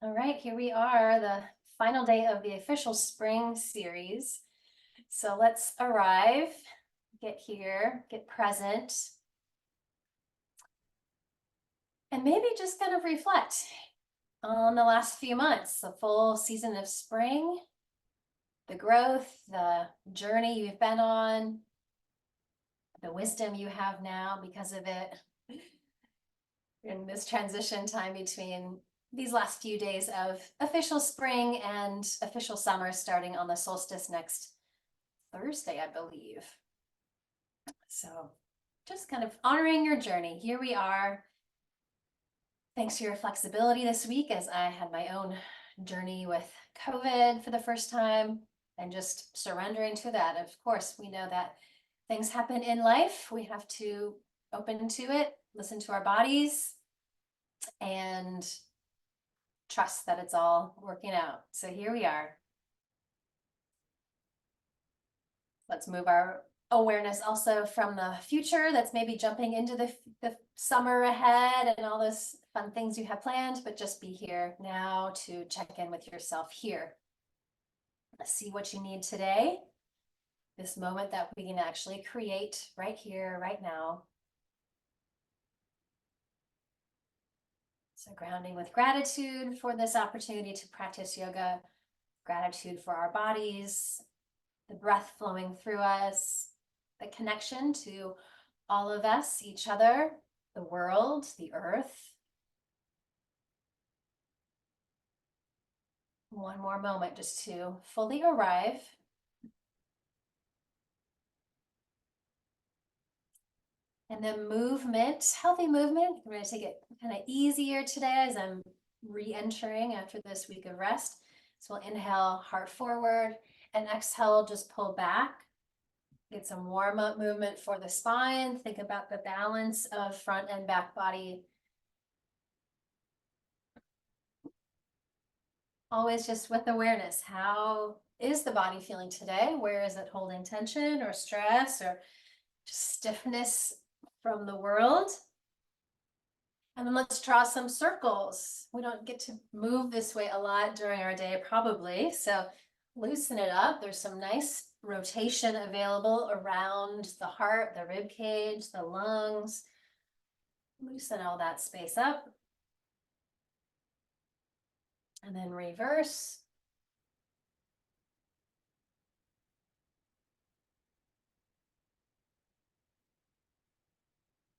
All right, here we are, the final day of the official spring series. So let's arrive, get here, get present, and maybe just kind of reflect on the last few months, the full season of spring, the growth, the journey you've been on, the wisdom you have now because of it, in this transition time between these last few days of official spring and official summer starting on the solstice next Thursday, I believe. So just kind of honoring your journey. Here we are. Thanks for your flexibility this week as I had my own journey with COVID for the first time and just surrendering to that. Of course, we know that things happen in life. We have to open to it, listen to our bodies, and trust that it's all working out. So here we are. Let's move our awareness also from the future that's maybe jumping into the summer ahead and all those fun things you have planned, but just be here now to check in with yourself here. Let's see what you need today. This moment that we can actually create right here, right now. So grounding with gratitude for this opportunity to practice yoga, gratitude for our bodies, the breath flowing through us, the connection to all of us, each other, the world, the earth. One more moment just to fully arrive. And then movement, healthy movement. I'm going to take it kind of easier today as I'm re-entering after this week of rest. So we'll inhale, heart forward, and exhale, just pull back. Get some warm-up movement for the spine. Think about the balance of front and back body. Always just with awareness. How is the body feeling today? Where is it holding tension or stress or just stiffness from the world? And then let's draw some circles. We don't get to move this way a lot during our day, probably. So loosen it up. There's some nice rotation available around the heart, the rib cage, the lungs. Loosen all that space up. And then reverse.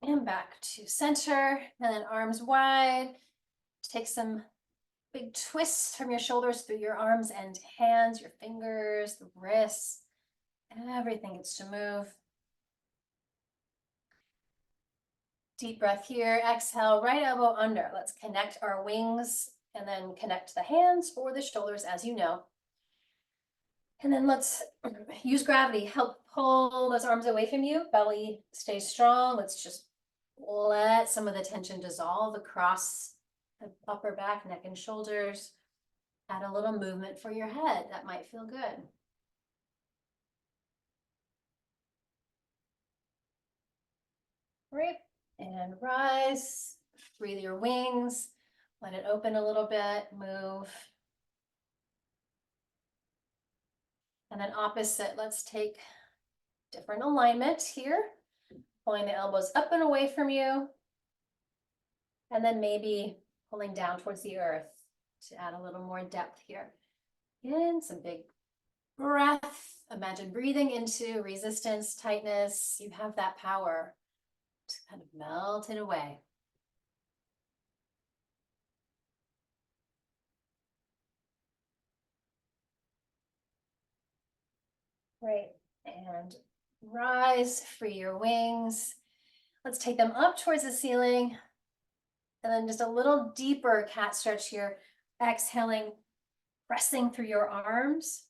And back to center, and then arms wide. Take some big twists from your shoulders through your arms and hands, your fingers, the wrists. Everything gets to move. Deep breath here. Exhale, right elbow under. Let's connect our wings and then connect the hands or the shoulders as you know. And then let's use gravity. Help pull those arms away from you. Belly stays strong. Let's just let some of the tension dissolve across the upper back, neck, and shoulders. Add a little movement for your head. That might feel good. Great. And rise. Breathe your wings. Let it open a little bit. Move. And then opposite, let's take different alignment here. Pulling the elbows up and away from you. And then maybe pulling down towards the earth to add a little more depth here. In some big breath. Imagine breathing into resistance, tightness. You have that power to kind of melt it away. Great. And rise, free your wings. Let's take them up towards the ceiling. And then just a little deeper cat stretch here. Exhaling, pressing through your arms.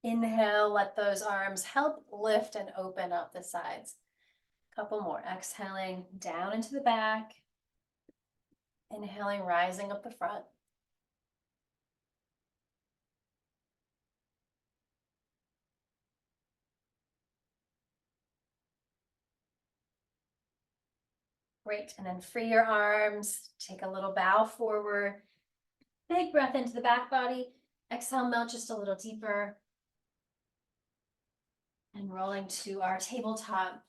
Inhale, let those arms help lift and open up the sides. Couple more. Exhaling down into the back. Inhaling, rising up the front. Great. And then free your arms. Take a little bow forward. Big Big breath into the back body. Exhale, melt just a little deeper. And rolling to our tabletop.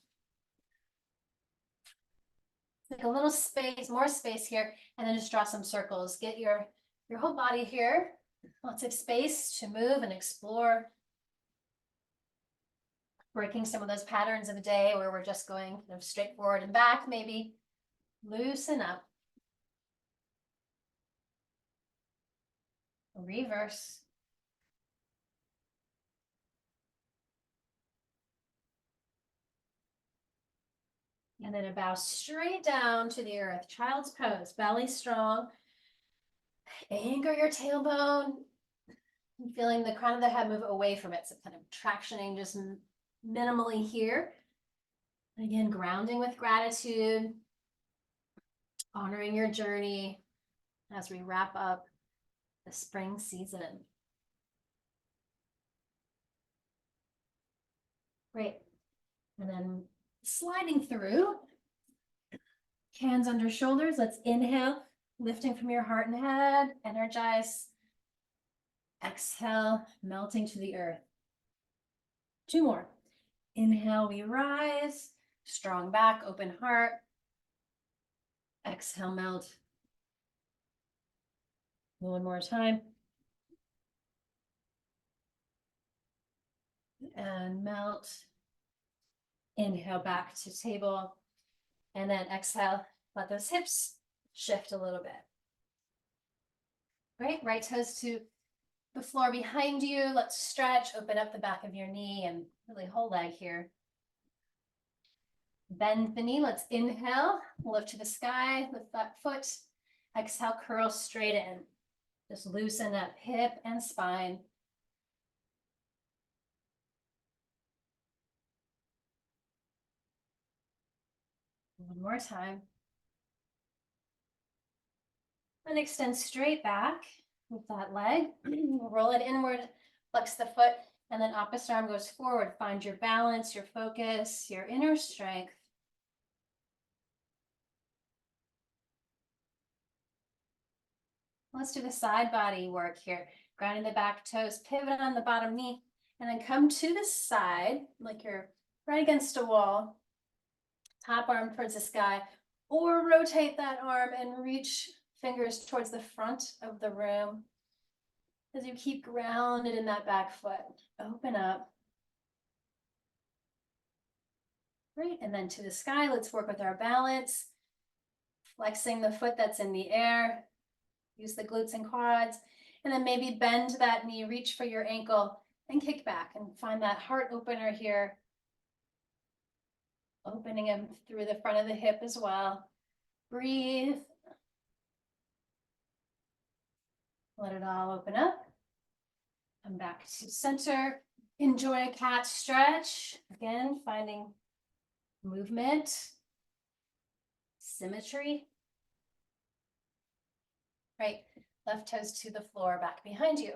Take a little space, more space here, and then just draw some circles. Get your whole body here. Lots of space to move and explore. Breaking some of those patterns of a day where we're just going kind of straight forward and back, maybe. Loosen up. Reverse. And then a bow straight down to the earth. Child's pose, belly strong. Anchor your tailbone. And feeling the crown of the head move away from it. So kind of tractioning just minimally here. Again, grounding with gratitude. Honoring your journey as we wrap up the spring season. Great. And then sliding through. Hands under shoulders. Let's inhale, lifting from your heart and head, energize. Exhale, melting to the earth. 2 more. Inhale, we rise, strong back, open heart. Exhale, melt. 1 more time. And melt. Inhale, back to table. And then exhale, let those hips shift a little bit. Great, right toes to the floor behind you. Let's stretch, open up the back of your knee and really whole leg here. Bend the knee, let's inhale, lift to the sky, lift that foot. Exhale, curl straight in. Just loosen up hip and spine. One more time. And extend straight back with that leg. Roll it inward, flex the foot, and then opposite arm goes forward. Find your balance, your focus, your inner strength. Let's do the side body work here. Grounding the back toes, pivot on the bottom knee, and then come to the side like you're right against a wall. Top arm towards the sky, or rotate that arm and reach fingers towards the front of the room. As you keep grounded in that back foot, open up. Great, and then to the sky, let's work with our balance. Flexing the foot that's in the air. Use the glutes and quads, and then maybe bend that knee, reach for your ankle, and kick back and find that heart opener here. Opening them through the front of the hip as well. Breathe. Let it all open up. Come back to center. Enjoy a cat stretch. Again, finding movement, symmetry. Right, left toes to the floor, back behind you.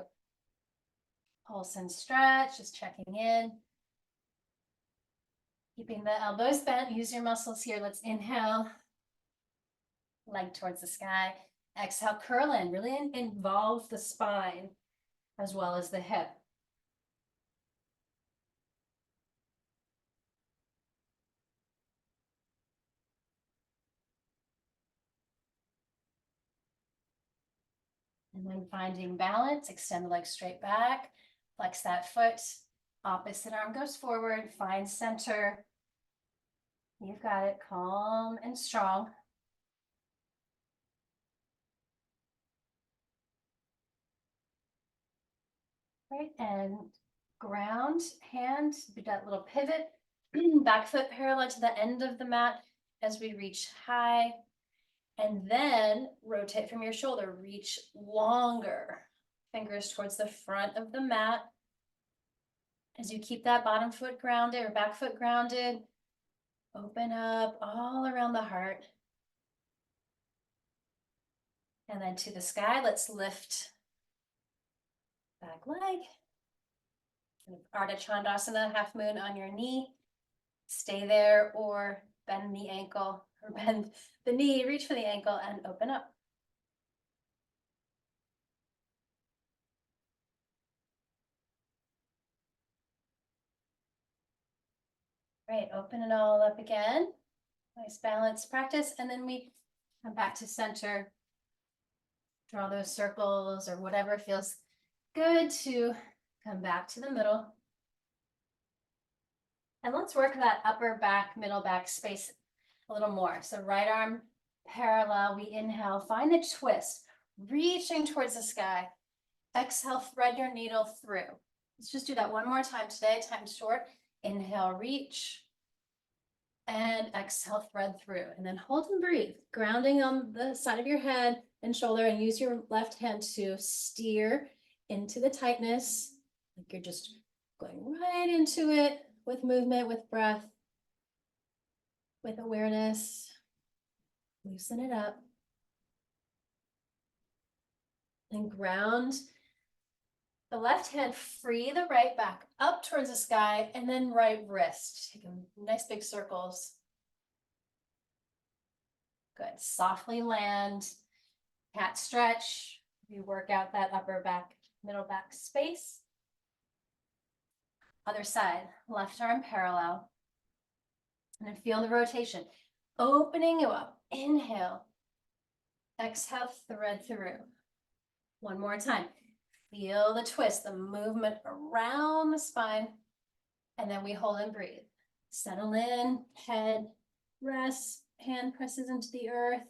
Pulse and stretch, just checking in. Keeping the elbows bent, use your muscles here. Let's inhale, leg towards the sky. Exhale, curl in, really involve the spine as well as the hip. And then finding balance, extend the leg straight back, flex that foot, opposite arm goes forward, find center. You've got it, calm and strong. Right, and ground, hand, do that little pivot, back foot parallel to the end of the mat as we reach high. And then rotate from your shoulder, reach longer. Fingers towards the front of the mat. As you keep that bottom foot grounded or back foot grounded, open up all around the heart. And then to the sky, let's lift back leg. Ardha Chandrasana, half moon on your knee. Stay there or bend the ankle or bend the knee, reach for the ankle and open up. Great, open it all up again. Nice balanced practice, and then we come back to center. Draw those circles or whatever feels good to come back to the middle. And let's work that upper back, middle back space a little more. So right arm parallel, we inhale, find the twist, reaching towards the sky. Exhale, thread your needle through. Let's just do that one more time today, time's short. Inhale, reach. And exhale, thread through. And then hold and breathe, grounding on the side of your head and shoulder, and use your left hand to steer into the tightness. Like you're just going right into it with movement, with breath, with awareness. Loosen it up. And ground the left hand, free the right back up towards the sky, and then right wrist. Taking nice big circles. Good. Softly land. Cat stretch. You work out that upper back, middle back space. Other side, left arm parallel. And then feel the rotation. Opening you up. Inhale. Exhale, thread through. One more time. Feel the twist, the movement around the spine. And then we hold and breathe. Settle in, head rests, hand presses into the earth.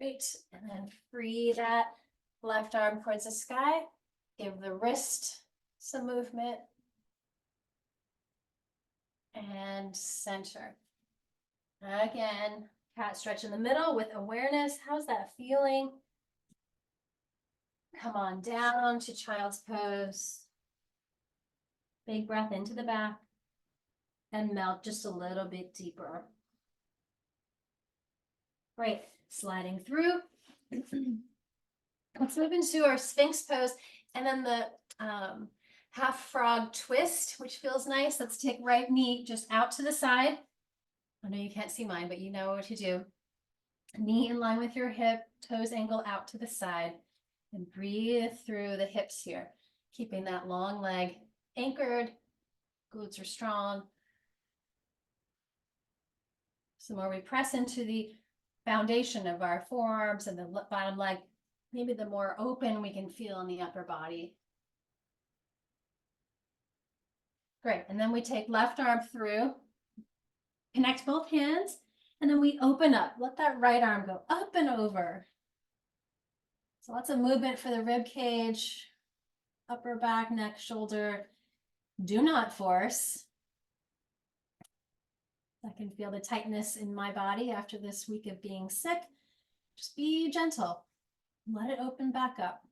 Great, and then free that left arm towards the sky. Give the wrist some movement. And center. Again, cat stretch in the middle with awareness. How's that feeling? Come on down to child's pose. Big breath into the back. And melt just a little bit deeper. Great, sliding through. Let's move into our Sphinx pose, and then the half frog twist, which feels nice. Let's take right knee just out to the side. I know you can't see mine, but you know what to do. Knee in line with your hip, toes angle out to the side, and breathe through the hips here, keeping that long leg anchored. Glutes are strong. So the more we press into the foundation of our forearms and the bottom leg, maybe the more open we can feel in the upper body. Great, and then we take left arm through, connect both hands, and then we open up. Let that right arm go up and over. So lots of movement for the rib cage, upper back, neck, shoulder. Do not force. I can feel the tightness in my body after this week of being sick. Just be gentle. Let it open back up.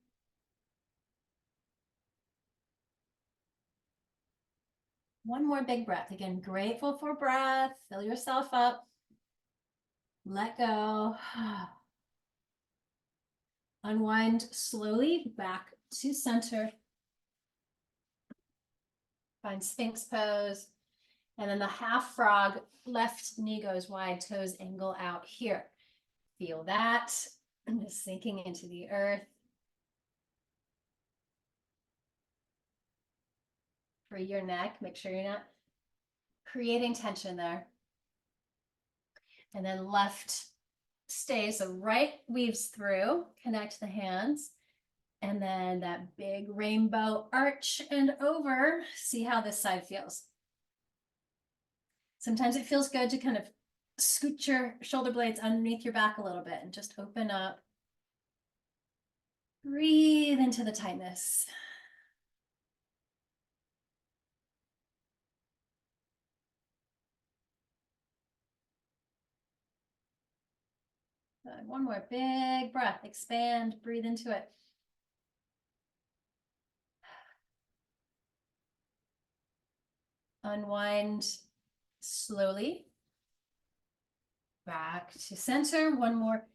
One more big breath. Again, grateful for breath. Fill yourself up. Let go. Unwind slowly back to center. Find Sphinx pose. And then the half frog, left knee goes wide, toes angle out here. Feel that. And just sinking into the earth. Free your neck. Make sure you're not creating tension there. And then left stays, so right weaves through, connect the hands. And then that big rainbow arch and over. See how this side feels. Sometimes it feels good to kind of scoot your shoulder blades underneath your back a little bit and just open up. Breathe into the tightness. Good. One more big breath. Expand, breathe into it. Unwind slowly. Back to center. One more,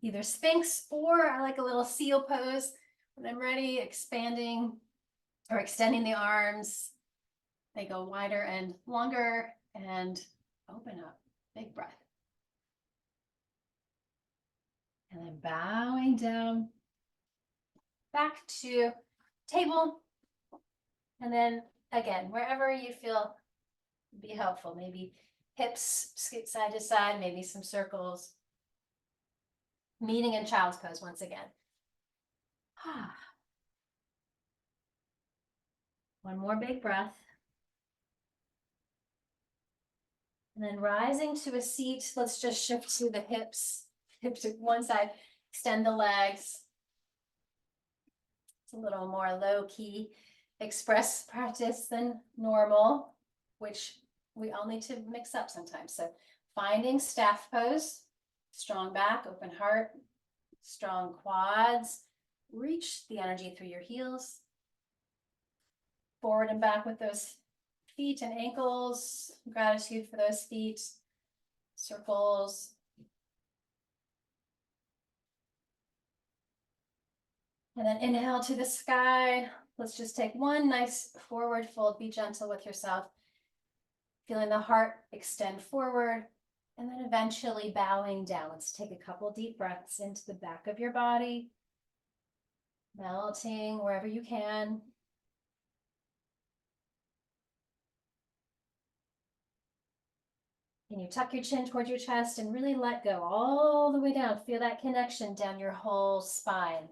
either Sphinx or I like a little seal pose. When I'm ready, expanding or extending the arms. They go wider and longer, and open up. Big breath. And then bowing down back to table. And then again, wherever you feel be helpful, maybe hips scoot side to side, maybe some circles. Meeting in child's pose once again. One more big breath. And then rising to a seat, let's just shift to the hips, hip to one side, extend the legs. It's a little more low-key express practice than normal, which we all need to mix up sometimes. So finding staff pose, strong back, open heart, strong quads, reach the energy through your heels. Forward and back with those feet and ankles, gratitude for those feet, circles. And then inhale to the sky. Let's just take one nice forward fold. Be gentle with yourself. Feeling the heart extend forward and then eventually bowing down. Let's take a couple deep breaths into the back of your body. Melting wherever you can. Can you tuck your chin towards your chest and really let go all the way down? Feel that connection down your whole spine.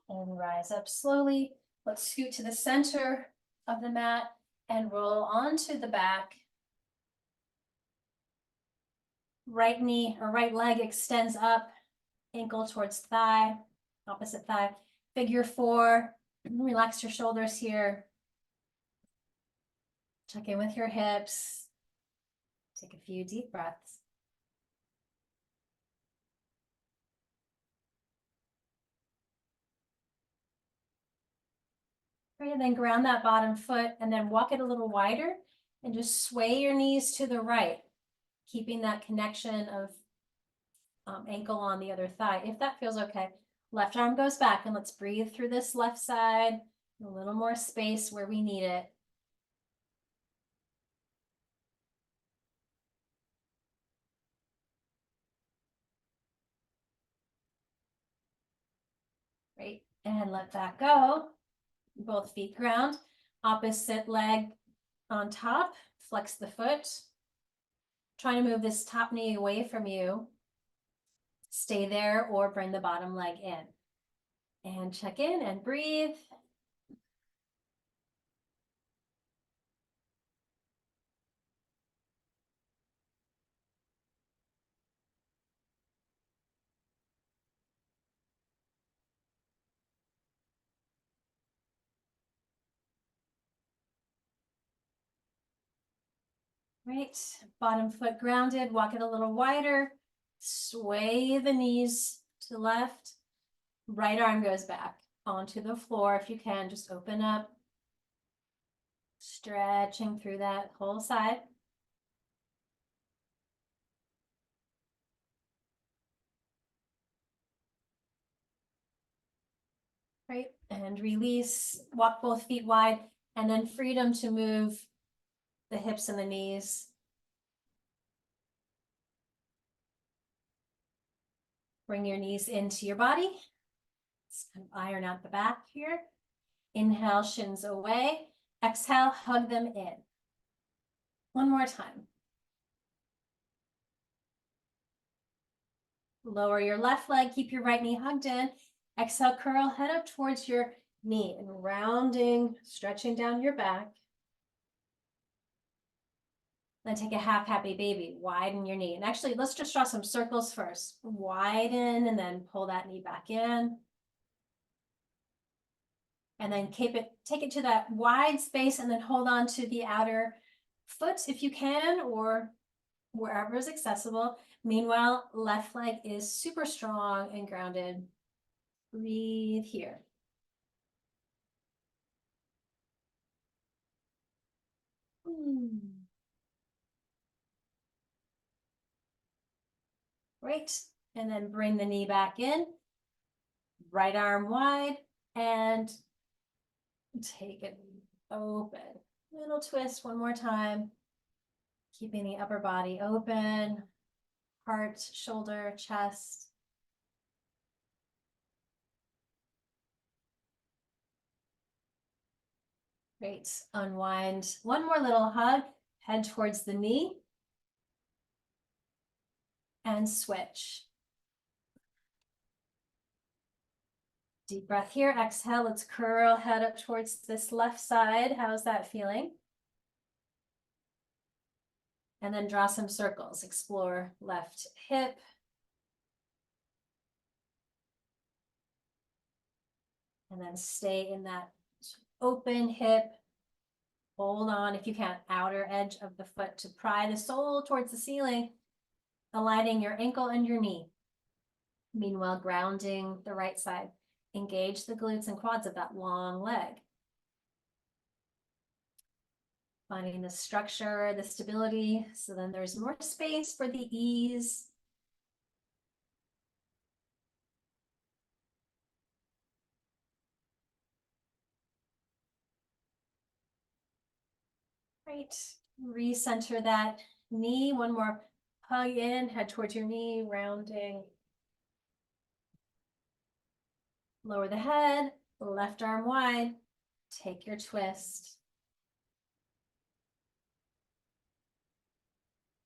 And rise up slowly. Let's scoot to the center of the mat and roll onto the back. Right knee or right leg extends up, ankle towards thigh, opposite thigh. Figure four. Relax your shoulders here. Check in with your hips. Take a few deep breaths. Great, and then ground that bottom foot and then walk it a little wider and just sway your knees to the right, keeping that connection of ankle on the other thigh, if that feels okay. Left arm goes back and let's breathe through this left side, a little more space where we need it. Great, and let that go. Both feet ground, opposite leg on top, flex the foot. Trying to move this top knee away from you. Stay there or bring the bottom leg in. And check in and breathe. Right, bottom foot grounded, walk it a little wider, sway the knees to the left, right arm goes back onto the floor. If you can, just open up, stretching through that whole side. Right, and release, walk both feet wide, and then freedom to move the hips and the knees. Bring your knees into your body. Let's kind of iron out the back here. Inhale, shins away. Exhale, hug them in. One more time. Lower your left leg, keep your right knee hugged in. Exhale, curl, head up towards your knee and rounding, stretching down your back. Then take a half happy baby, widen your knee. And actually, let's just draw some circles first. Widen and then pull that knee back in. And then take it to that wide space and then hold on to the outer foot if you can, or wherever is accessible. Meanwhile, left leg is super strong and grounded. Breathe here. Great. And then bring the knee back in. Right arm wide and take it open. Little twist one more time. Keeping the upper body open, heart, shoulder, chest. Great. Unwind. One more little hug. Head towards the knee. And switch. Deep breath here. Exhale. Let's curl head up towards this left side. How's that feeling? And then draw some circles. Explore left hip. And then stay in that open hip. Hold on, if you can, outer edge of the foot to pry the sole towards the ceiling, aligning your ankle and your knee. Meanwhile, grounding the right side. Engage the glutes and quads of that long leg. Finding the structure, the stability, so then there's more space for the ease. Right, recenter that knee. One more hug in, head towards your knee, rounding. Lower the head, left arm wide, take your twist.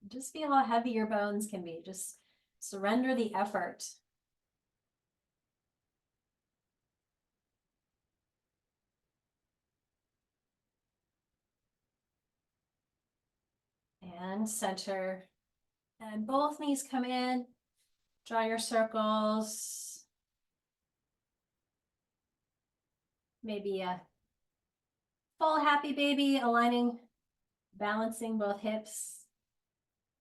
Just feel how heavy your bones can be. Just surrender the effort. And center. And both knees come in. Draw your circles. Maybe a full happy baby, aligning, balancing both hips.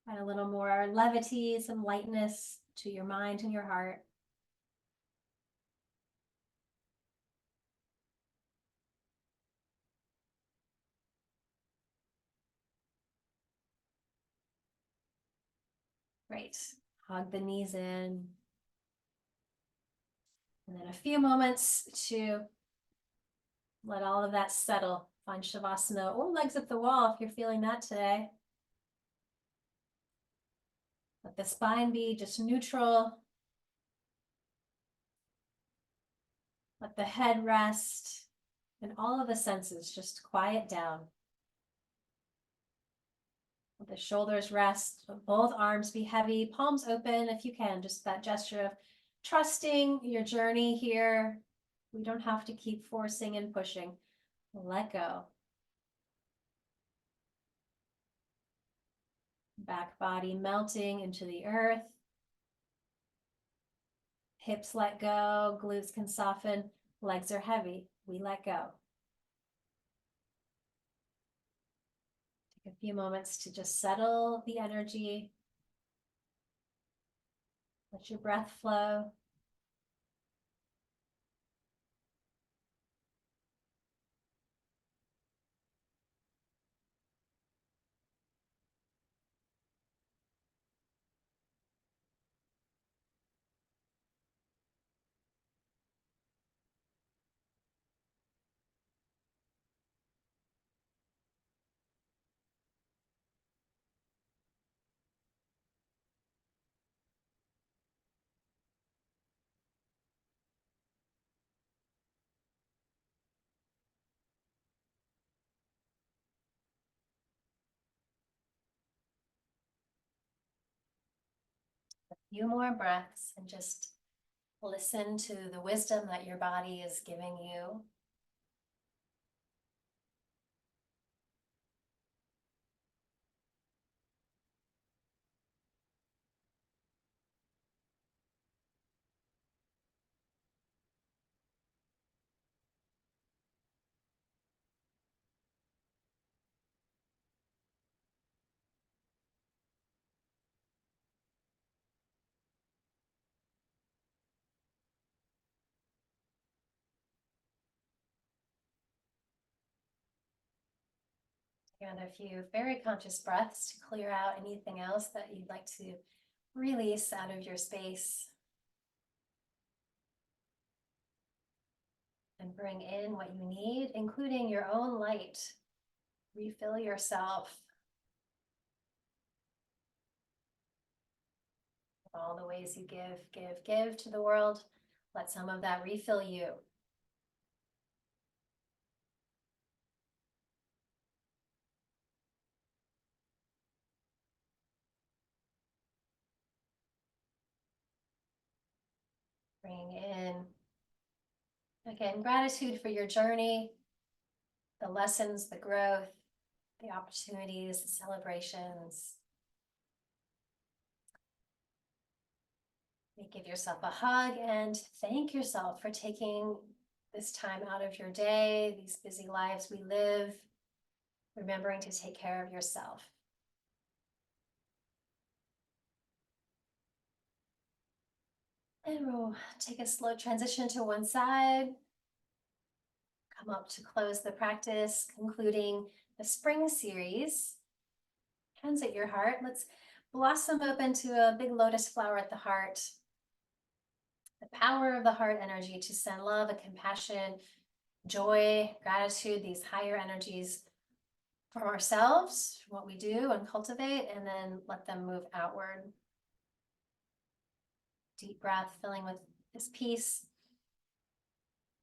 Find a little more levity, some lightness to your mind and your heart. Great. Hug the knees in. And then a few moments to let all of that settle. Find Shavasana or legs at the wall if you're feeling that today. Let the spine be just neutral. Let the head rest and all of the senses just quiet down. Let the shoulders rest, both arms be heavy, palms open if you can, just that gesture of trusting your journey here. We don't have to keep forcing and pushing. Let go. Back body melting into the earth. Hips let go, glutes can soften, legs are heavy. We let go. Take a few moments to just settle the energy. Let your breath flow. A few more breaths and just listen to the wisdom that your body is giving you. And a few very conscious breaths to clear out anything else that you'd like to release out of your space. And bring in what you need, including your own light. Refill yourself. all the ways you give to the world. Let some of that refill you. Bring in, again, gratitude for your journey, the lessons, the growth, the opportunities, the celebrations. Give yourself a hug and thank yourself for taking this time out of your day, these busy lives we live, remembering to take care of yourself. And we'll take a slow transition to one side. Come up to close the practice, concluding the spring series. Hands at your heart. Let's blossom open to a big lotus flower at the heart. The power of the heart energy to send love and compassion, joy, gratitude, these higher energies from ourselves, from what we do and cultivate, and then let them move outward. Deep breath, filling with this peace.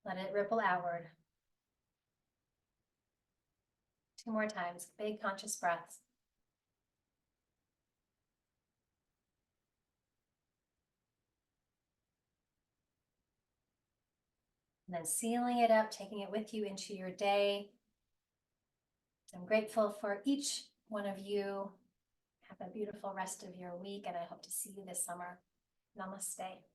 Let it ripple outward. 2 more times, big conscious breaths. And then sealing it up, taking it with you into your day. I'm grateful for each one of you. Have a beautiful rest of your week, and I hope to see you this summer. Namaste.